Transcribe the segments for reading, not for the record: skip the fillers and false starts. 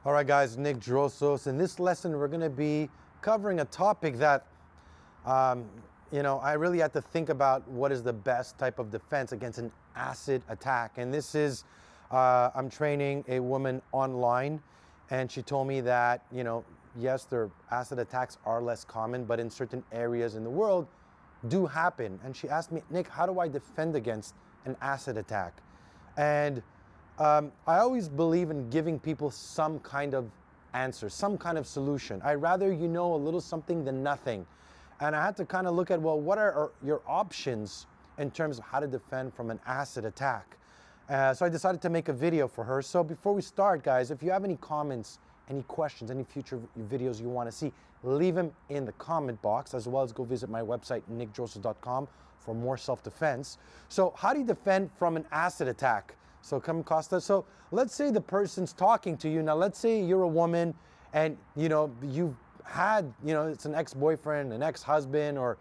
All right, guys, Nick Drossos. In this lesson, we're going to be covering a topic that, I really had to think about what is the best type of defense against an acid attack. And this is, I'm training a woman online, and she told me that, yes, their acid attacks are less common, but in certain areas in the world do happen. And she asked me, Nick, how do I defend against an acid attack? And I always believe in giving people some kind of answer, some kind of solution. I'd rather you know a little something than nothing. And I had to kind of look at, well, what are your options in terms of how to defend from an acid attack? So I decided to make a video for her. So before we start, guys, if you have any comments, any questions, any future videos you want to see, leave them in the comment box, as well as go visit my website, nickdrossos.com, for more self-defense. So how do you defend from an acid attack? So come Costa. So let's say the person's talking to you. Now let's say you're a woman and you've had, it's an ex-boyfriend, an ex-husband, or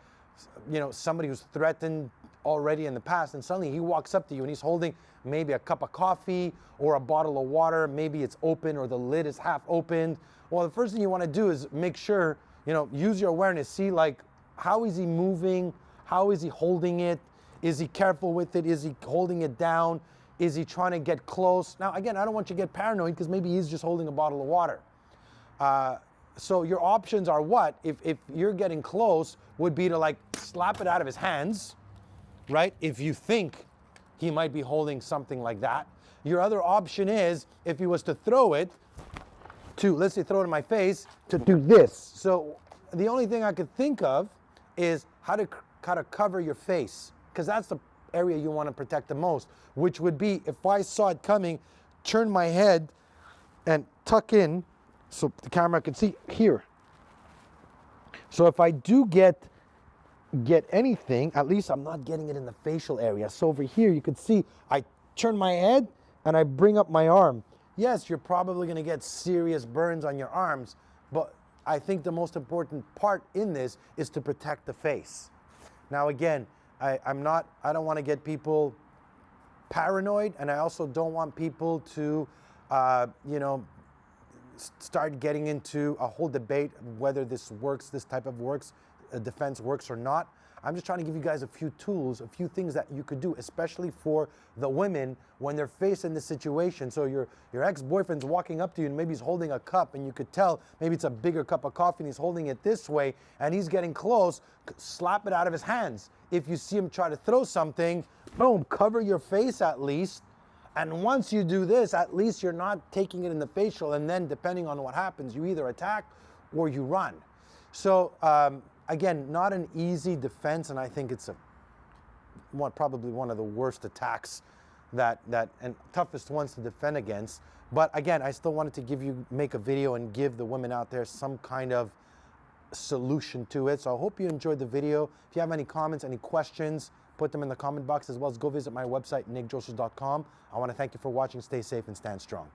somebody who's threatened already in the past, and suddenly he walks up to you and he's holding maybe a cup of coffee or a bottle of water. Maybe it's open or the lid is half opened. Well, the first thing you want to do is make sure, use your awareness. See, like, how is he moving? How is he holding it? Is he careful with it? Is he holding it down? Is he trying to get close? Now, again, I don't want you to get paranoid because maybe he's just holding a bottle of water. So your options are what? If you're getting close, would be to like slap it out of his hands, right? If you think he might be holding something like that. Your other option is, if he was to throw it, to, let's say, throw it in my face, to do this. So the only thing I could think of is how to cover your face, because that's the area you want to protect the most, which would be, if I saw it coming, turn my head and tuck in so the camera can see here. So if I do get anything, at least I'm not getting it in the facial area. So over here you can see I turn my head and I bring up my arm. Yes, you're probably going to get serious burns on your arms, but I think the most important part in this is to protect the face. Now again, I don't want to get people paranoid, and I also don't want people to, start getting into a whole debate whether this works, this type of defense works or not. I'm just trying to give you guys a few tools, a few things that you could do, especially for the women when they're facing this situation. So your ex-boyfriend's walking up to you and maybe he's holding a cup, and you could tell maybe it's a bigger cup of coffee and he's holding it this way and he's getting close, slap it out of his hands. If you see him try to throw something, boom, cover your face at least. And once you do this, at least you're not taking it in the facial, and then depending on what happens, you either attack or you run. So again, not an easy defense, and I think it's probably one of the worst attacks and toughest ones to defend against. But again, I still wanted to make a video and give the women out there some kind of solution to it. So I hope you enjoyed the video. If you have any comments, any questions, put them in the comment box, as well as go visit my website, nickdrossos.com. I want to thank you for watching. Stay safe and stand strong.